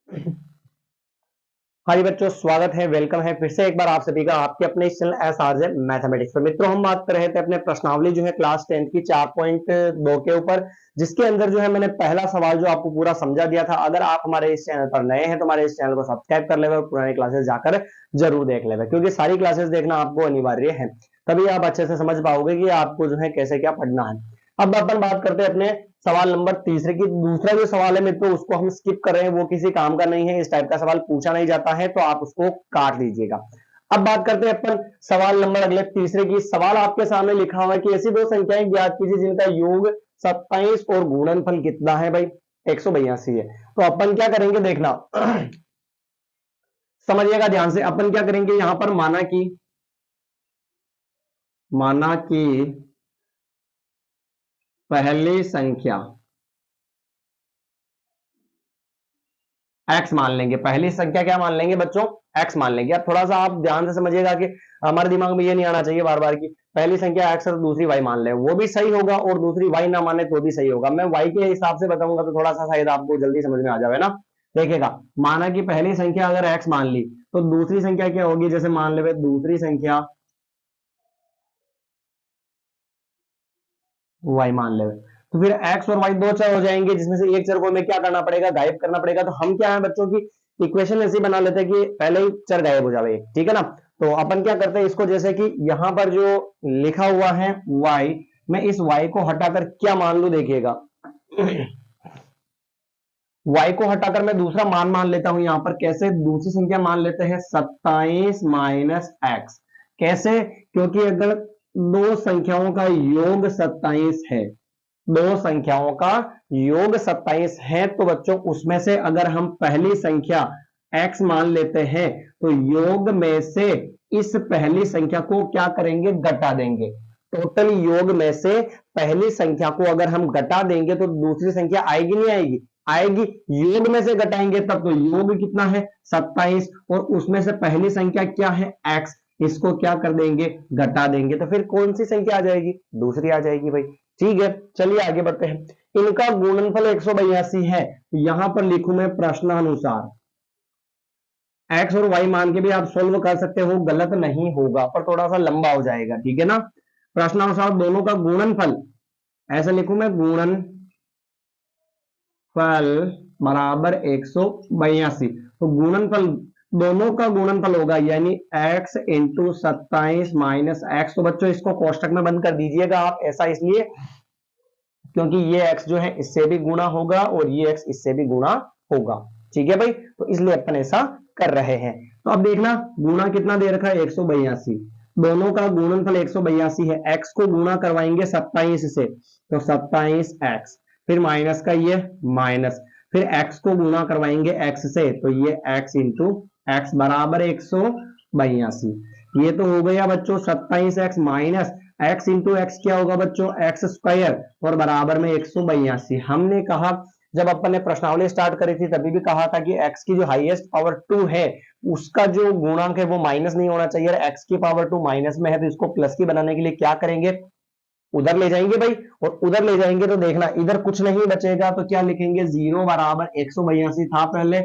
हाँ जी बच्चों, स्वागत है, वेलकम है फिर से एक बार आप सभी का आपके अपने इस चैनल एसआरजे मैथमेटिक्स पर। मित्रों, हम बात कर रहे थे अपने प्रश्नावली जो है क्लास 10 की 4.2 के ऊपर, जिसके अंदर जो है मैंने पहला सवाल जो आपको पूरा समझा दिया था। अगर आप हमारे इस चैनल पर नए हैं तो हमारे इस चैनल को सब्सक्राइब कर लेवे और पुरानी क्लासेस जाकर जरूर देख लेवे, क्योंकि सारी क्लासेस देखना आपको अनिवार्य है, तभी आप अच्छे से समझ पाओगे कि आपको जो है कैसे क्या पढ़ना है। अब अपन बात करते हैं अपने सवाल नंबर तीसरे की। दूसरा जो सवाल है मित्रों, उसको हम स्किप कर रहे हैं, वो किसी काम का नहीं है, इस टाइप का सवाल पूछा नहीं जाता है, तो आप उसको काट लीजिएगा। अब बात करते हैं अपन सवाल नंबर अगले तीसरे की। सवाल आपके सामने लिखा हुआ है कि ऐसी दो संख्याएं ज्ञात कीजिए जिनका योग 27 और गुणनफल कितना है भाई, 182 है। तो अपन क्या करेंगे देखना, समझिएगा ध्यान से। अपन क्या करेंगे यहां पर, माना कि पहली संख्या x मान लेंगे। पहली संख्या क्या मान लेंगे बच्चों, x मान लेंगे। अब थोड़ा सा आप ध्यान से समझिएगा कि हमारे दिमाग में ये नहीं आना चाहिए बार बार की पहली संख्या x है तो दूसरी y मान ले, वो भी सही होगा, और दूसरी y ना माने तो भी सही होगा। मैं y के हिसाब से बताऊंगा तो थोड़ा सा शायद आपको जल्दी समझ में आ जाए ना। देखिएगा, माना कि पहली संख्या अगर x मान ली तो दूसरी संख्या क्या होगी, जैसे मान ले दूसरी संख्या y मान ले, तो फिर x और y दो चर हो जाएंगे, जिसमें से एक चर को हमें क्या करना पड़ेगा, गायब करना पड़ेगा। तो हम क्या है बच्चों की इक्वेशन ऐसी बना लेते हैं कि पहले ही चर गायब हो जाए, ठीक है ना। तो अपन क्या करते हैं इसको, जैसे कि यहां पर जो लिखा हुआ है y, मैं इस y को हटाकर क्या मान लू, देखिएगा y को हटाकर मैं दूसरा मान लेता हूं यहां पर। कैसे, दूसरी संख्या मान लेते हैं 27 माइनस एक्स। कैसे, क्योंकि अगर दो संख्याओं का योग 27 है, दो संख्याओं का योग 27 है, तो बच्चों उसमें से अगर हम पहली संख्या x मान लेते हैं तो योग में से इस पहली संख्या को क्या करेंगे, घटा देंगे। टोटल योग में से पहली संख्या को अगर हम घटा देंगे तो दूसरी संख्या आएगी, नहीं आएगी, आएगी। योग में से घटाएंगे तब तो योग कितना है 27, और उसमें से पहली संख्या क्या है x, इसको क्या कर देंगे, घटा देंगे, तो फिर कौन सी संख्या आ जाएगी, दूसरी आ जाएगी भाई। ठीक है, चलिए आगे बढ़ते हैं। इनका गुणनफल 182 है, यहां पर लिखूं मैं प्रश्नानुसार। x और y मान के भी आप सोल्व कर सकते हो, गलत नहीं होगा, पर थोड़ा सा लंबा हो जाएगा, ठीक है ना। प्रश्नानुसार दोनों का गुणनफल, ऐसे लिखूं मैं, गुणनफल बराबर 182। तो गुणनफल, दोनों का गुणनफल होगा यानी x इंटू 27 माइनस एक्स। तो बच्चों इसको कोष्टक में बंद कर दीजिएगा आप, ऐसा इसलिए क्योंकि ये x जो है इससे भी गुणा होगा और ये x इससे भी गुणा होगा, ठीक है भाई, तो इसलिए अपन ऐसा कर रहे हैं। तो अब देखना, गुणा कितना दे रखा है, 182, दोनों का गुणनफल 182 है। x को गुणा करवाएंगे 27 से, तो 27x, फिर माइनस का ये माइनस, फिर x को गुणा करवाएंगे x से, तो ये x इंटू एक्स बराबर 182। ये तो हो गया बच्चों 27x minus x into x क्या होगा बच्चों, एक्स स्क्वायर, और बराबर में 182। हमने कहा जब अपन ने प्रश्नावली स्टार्ट करी थी तभी भी कहा था कि x की जो हाईएस्ट पावर 2 है उसका जो गुणांक है वो माइनस नहीं होना चाहिए, x की पावर 2 माइनस में है, तो इसको प्लस की बनाने के लिए क्या करेंगे, उधर ले जाएंगे भाई। और उधर ले जाएंगे तो देखना इधर कुछ नहीं बचेगा, तो क्या लिखेंगे, 0 बराबर 182 था पहले,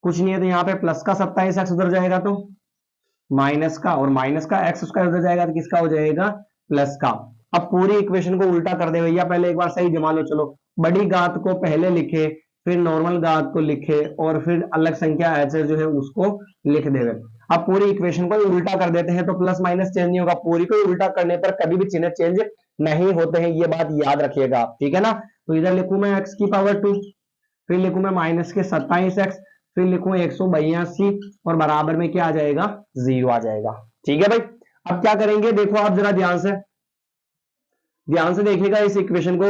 कुछ नहीं है, तो यहाँ पे प्लस का 27x उधर जाएगा तो माइनस का, और माइनस का एक्स स्क्वायर उधर जाएगा तो किसका हो जाएगा, प्लस का। अब पूरी इक्वेशन को उल्टा कर दे भैया, पहले एक बार सही जमा लो। चलो, बड़ी घात को पहले लिखे, फिर नॉर्मल घात को लिखे, और फिर अलग संख्या ऐसे जो है उसको लिख देवे। अब पूरी इक्वेशन को उल्टा कर देते हैं तो प्लस माइनस चेंज नहीं होगा, पूरी को उल्टा करने पर कभी भी चिन्ह चेंज नहीं होते हैं, ये बात याद रखिएगा आप, ठीक है ना। तो इधर लिखूं मैं x की पावर 2, फिर लिखूं मैं माइनस के 27x, फिर लिखूं 182, और बराबर में क्या आ जाएगा, 0 आ जाएगा, ठीक है भाई। अब क्या करेंगे, देखो आप जरा ध्यान से देखिएगा इस इक्वेशन को।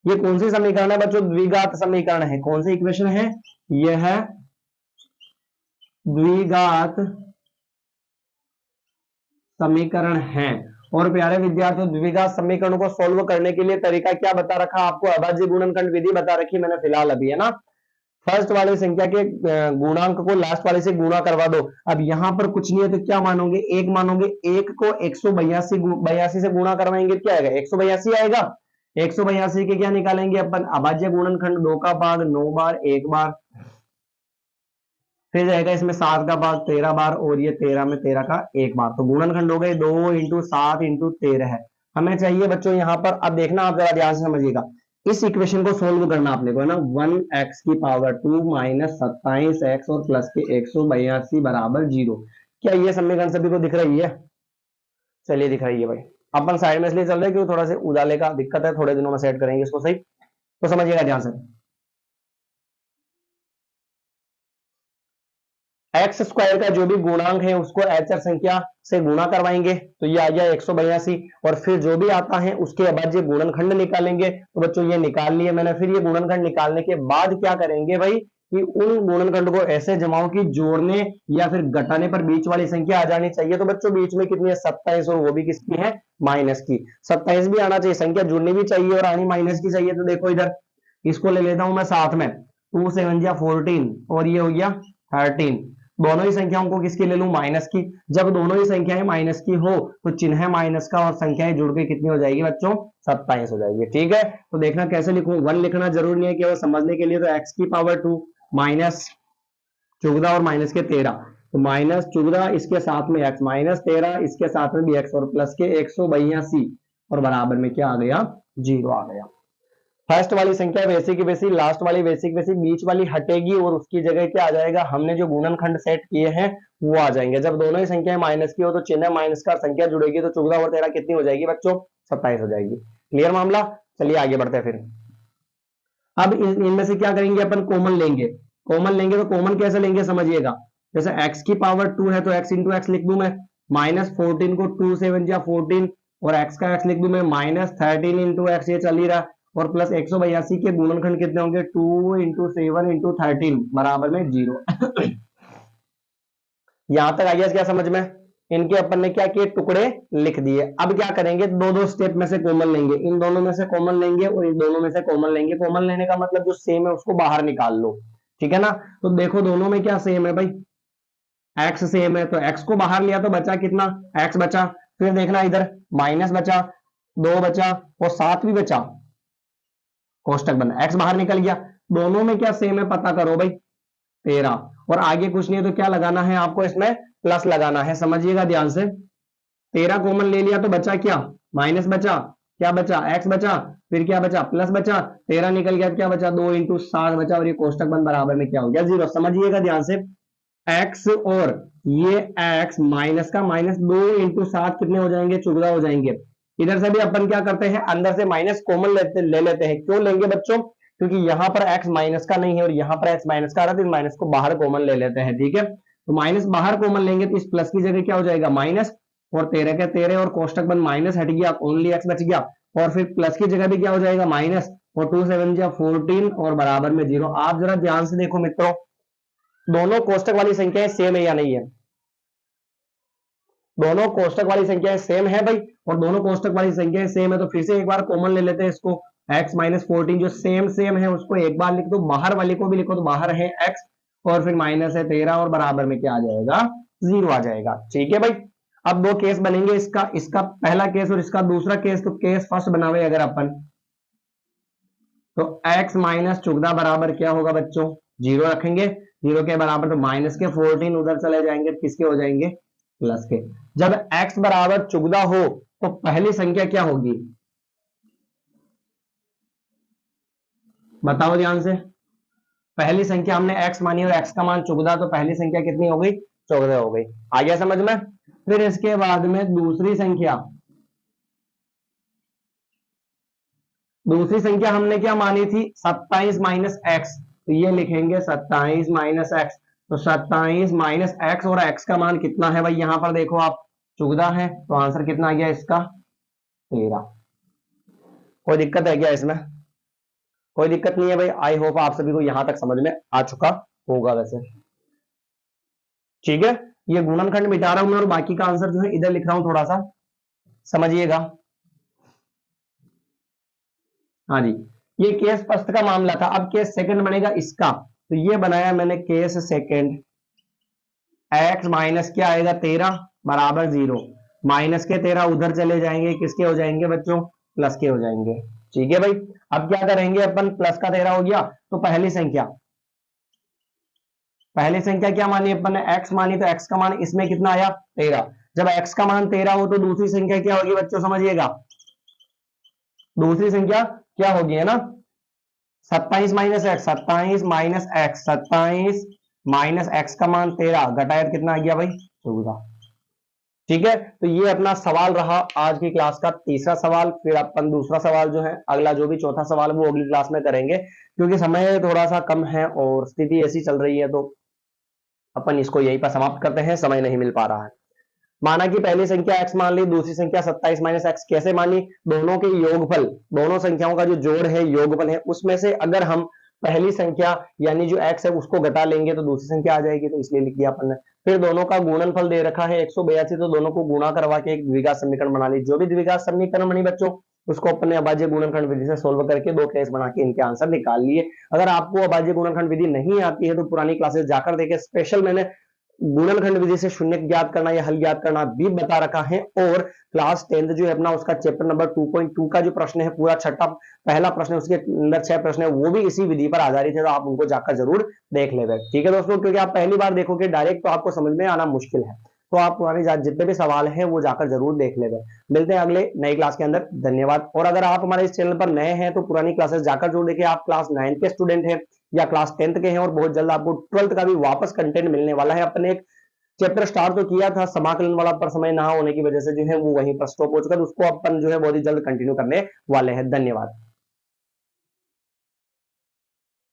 ये कौन सी समीकरण है बच्चों, द्विघात समीकरण है। कौन सी इक्वेशन है, यह है द्विघात समीकरण है। और प्यारे विद्यार्थियों, द्विघात समीकरण को सोल्व करने के लिए तरीका क्या बता रखा आपको, अभाज्य गुणनखंड विधि बता रखी मैंने फिलहाल अभी, है ना। फर्स्ट वाली संख्या के गुणांक को लास्ट वाले से गुणा करवा दो। अब यहां पर कुछ नहीं है तो क्या मानोगे, एक मानोगे, एक को 182 से गुणा करवाएंगे, क्या आएगा, 182 आएगा। 182 के क्या निकालेंगे अपन, अभाज्य गुणनखंड 2 का भाग 9 बार 1 बार, फिर जाएगा इसमें 7 का पावर 13 बार, और ये 13 में 13 का एक बार, तो गुणनखंड हो गए 2 इंटू 7 इंटू 13 है। हमें चाहिए बच्चों यहाँ पर, अब देखना आप जरा ध्यान से समझिएगा, इस इक्वेशन को सोल्व करना आपने को है ना, 1x की पावर 2 माइनस 27x और प्लस के 182 बराबर 0। क्या ये समीकरण सभी को दिख रही है? चलिए दिख रही है भाई। अपन साइड में इसलिए चल रहे हैं क्योंकि थोड़ा सा उजाले का दिक्कत है, थोड़े दिनों में सेट करेंगे इसको सही, तो समझिएगा ध्यान से। एक्स स्क्वायर का जो भी गुणांक है उसको अचर संख्या से गुणा करवाएंगे, तो ये आ गया 182, और फिर जो भी आता है उसके बाद ये गुणनखंड निकालेंगे। तो बच्चों ये निकाल लिए मैंने, फिर ये गुणनखंड निकालने के बाद क्या करेंगे भाई कि उन गुणनखंड को ऐसे जमाओ कि जोड़ने या फिर घटाने पर बीच वाली संख्या आ जानी चाहिए। तो बच्चों बीच में कितनी है? 27, और वो भी किसकी है? माइनस की। 27 भी आना चाहिए, संख्या जुड़नी भी चाहिए और आनी माइनस की चाहिए। तो देखो इधर इसको ले लेता हूं मैं साथ में, 2 7 जा 14 और ये हो गया 13। दोनों ही संख्याओं को किसकी ले लूं? माइनस की। जब दोनों ही संख्याएं माइनस की हो तो चिन्ह माइनस का और संख्याएं जुड़ के कितनी हो जाएगी बच्चों? 27 हो जाएगी। ठीक है, तो देखना कैसे लिखूं, 1 लिखना जरूरी नहीं है, केवल समझने के लिए। तो x की पावर 2 माइनस 14 और माइनस के 13, तो माइनस 14 इसके साथ में x, माइनस 13 इसके साथ में भी x, और प्लस के 182 और बराबर में क्या आ गया? 0 आ गया। फर्स्ट वाली संख्या वैसी की वैसी, लास्ट वाली वैसी की वैसी, बीच वाली हटेगी और उसकी जगह क्या आ जाएगा? हमने जो गुणनखंड सेट किए हैं वो आ जाएंगे। जब दोनों ही संख्याएं माइनस की हो तो चिन्ह माइनस का, संख्या जुड़ेगी तो 14 और 13 कितनी हो जाएगी बच्चों? 27 हो जाएगी। क्लियर मामला? चलिए आगे बढ़ते हैं फिर। अब इनमें से क्या करेंगे अपन? कॉमन लेंगे। कॉमन लेंगे तो कॉमन कैसे लेंगे समझिएगा। जैसे x की पावर 2 है तो x इंटू एक्स लिख दूं मैं, माइनस 14 को 2 7 या 14 और x का x लिख दूं मैं, माइनस 13 इंटू एक्स, ये चल ही रहा, और प्लस 182 के गुणनखंड कितने होंगे? 2 इंटू 7 इंटू 13 बराबर में 0। यहां तक आ गया क्या समझ में? इनके अपन ने क्या किए? टुकड़े लिख दिए। अब क्या करेंगे? दो दो स्टेप में से कॉमन लेंगे, इन दोनों में से कॉमन लेंगे और इन दोनों में से कॉमन लेंगे। कॉमन लेने का मतलब जो सेम है उसको बाहर निकाल लो, ठीक है ना। तो देखो दोनों में क्या सेम है भाई? x सेम है, तो x को बाहर लिया तो बचा कितना? x बचा। फिर देखना इधर माइनस बचा, 2 बचा और 7 भी बचा, कोष्टक बना, x बाहर निकल गया। दोनों में क्या सेम है पता करो भाई? 13। और आगे कुछ नहीं है तो क्या लगाना है आपको? इसमें प्लस लगाना है, समझिएगा ध्यान से। 13 कॉमन ले लिया तो बचा क्या? माइनस बचा, क्या बचा? x बचा, फिर क्या बचा? प्लस बचा, 13 निकल गया, क्या बचा? 2 इंटू 7 बचा, और ये कोष्टक बंद बराबर में क्या हो गया? 0। समझिएगा ध्यान से, x और ये x माइनस का माइनस, 2 इंटू 7 कितने हो जाएंगे? 14 हो जाएंगे। इधर से भी अपन क्या करते हैं? अंदर से माइनस कॉमन ले लेते हैं। क्यों लेंगे बच्चों? क्योंकि यहां पर x माइनस का नहीं है और यहां पर x माइनस का आ रहा है, तो माइनस को बाहर कॉमन ले लेते हैं। ठीक है, तो माइनस बाहर कॉमन लेंगे तो इस प्लस की जगह क्या हो जाएगा? माइनस, और 13 के 13 और कोष्टक बंद, माइनस हट गया, ओनली x बच गया, और फिर प्लस की जगह भी क्या हो जाएगा? माइनस, और 2 7 जा 14 और बराबर में 0। आप जरा ध्यान से देखो मित्रों, दोनों कोष्टक वाली संख्याएं सेम है या नहीं है? दोनों कोष्टक वाली संख्याएं सेम है भाई, और दोनों कोष्टक वाली संख्याएं सेम है तो फिर से एक बार कॉमन ले लेते हैं इसको। x माइनस 14 जो सेम है उसको एक बार लिख दो, बाहर वाले को भी लिखो तो बाहर है x, और फिर माइनस है 13 और बराबर में क्या आ जाएगा? 0 आ जाएगा। ठीक है भाई, अब दो केस बनेंगे, इसका पहला केस और इसका दूसरा केस। तो केस फर्स्ट बनावे अगर अपन, तो x माइनस 14 बराबर क्या होगा बच्चों? 0 रखेंगे। 0 के बराबर तो माइनस के 14 उधर चले जाएंगे, किसके हो जाएंगे? प्लस के। जब x बराबर 14 हो तो पहली संख्या क्या होगी? बताओ ध्यान से। पहली संख्या हमने x मानी और x का मान 14, तो पहली संख्या कितनी हो गई? 14 हो गई। आ गया समझ में? फिर इसके बाद में दूसरी संख्या, दूसरी संख्या हमने क्या मानी थी? 27 माइनस एक्स, तो ये लिखेंगे 27 माइनस एक्स। तो 27 माइनस एक्स, और एक्स का मान कितना है भाई? यहां पर देखो आप 14 है, तो आंसर कितना आ गया इसका? 13। कोई दिक्कत है क्या इसमें? कोई दिक्कत नहीं है भाई। आई होप आप सभी को यहां तक समझ में आ चुका होगा वैसे। ठीक है, ये गुणनखंड मिटा रहा हूं मैं और बाकी का आंसर जो है इधर लिख रहा हूं, थोड़ा सा समझिएगा। हाँ जी, ये केस फर्स्ट का मामला था। अब केस सेकंड बनेगा इसका, तो ये बनाया मैंने केस सेकंड। x माइनस क्या आएगा? 13 बराबर 0। माइनस के 13 उधर चले जाएंगे, किसके हो जाएंगे बच्चों? प्लस के हो जाएंगे। ठीक है भाई, अब क्या करेंगे अपन? प्लस का 13 हो गया तो पहली संख्या पहली संख्या क्या मानी अपन ने, x मानी, तो x का मान इसमें कितना आया 13। जब x का मान 13 हो तो दूसरी संख्या क्या होगी बच्चों, समझिएगा, दूसरी संख्या क्या होगी, है ना, 27 minus x, 27 minus x, 27 minus x का मान 13, घटाया तो कितना आ गया भाई 14। ठीक है, तो ये अपना सवाल रहा आज की क्लास का तीसरा सवाल। फिर अपन दूसरा सवाल जो है अगला, जो भी चौथा सवाल वो अगली क्लास में करेंगे, क्योंकि समय थोड़ा सा कम है और स्थिति ऐसी चल रही है, तो अपन इसको यहीं पर समाप्त करते हैं, समय नहीं मिल पा रहा है। माना कि पहली संख्या x मान ली, दूसरी संख्या 27 माइनस एक्स, कैसे मानी, दोनों के योगफल, दोनों संख्याओं का जो जोड़ है योगफल है, उसमें से अगर हम पहली संख्या यानी जो x है उसको घटा लेंगे तो दूसरी संख्या आ जाएगी, तो इसलिए लिख दिया अपन ने। फिर दोनों का गुणनफल दे रखा है 182, तो दोनों को गुणा करवा के एक द्विघात समीकरण बना ली। जो भी द्विघात समीकरण बनी बच्चों, उसको अपने अभाज्य गुणनखंड विधि से सोल्व करके दो केस बना के इनके आंसर निकाल लिए। अगर आपको अभाज्य गुणनखंड विधि नहीं आती है तो पुरानी क्लासेस जाकर देखे, स्पेशल मैंने गुणनखंड विधि से शून्य ज्ञात करना या हल ज्ञात करना भी बता रखा है। और क्लास 10th जो है अपना, उसका चैप्टर नंबर 2.2 का जो प्रश्न है, पूरा छठा पहला प्रश्न है, उसके अंदर 6 प्रश्न है, वो भी इसी विधि पर आधारित है, तो आप उनको जाकर जरूर देख लेंगे। ठीक है दोस्तों, क्योंकि आप पहली बार देखोगे डायरेक्ट तो आपको समझ में आना मुश्किल है, तो आप पुराने जितने भी सवाल हैं वो जाकर जरूर देख लेंगे। मिलते हैं अगले नई क्लास के अंदर, धन्यवाद। और अगर आप हमारे इस चैनल पर नए हैं तो पुरानी क्लासेस जाकर जरूर देखिए। आप क्लास 9 के स्टूडेंट हैं या क्लास 10th के हैं, और बहुत जल्द आपको 12th का भी वापस कंटेंट मिलने वाला है। अपने एक चैप्टर स्टार्ट तो किया था समाकलन वाला, पर समय ना होने की वजह से जो है वो वहीं पर स्टॉप हो चुका है, तो उसको अपन जो है बहुत ही जल्द कंटिन्यू करने वाले हैं। धन्यवाद।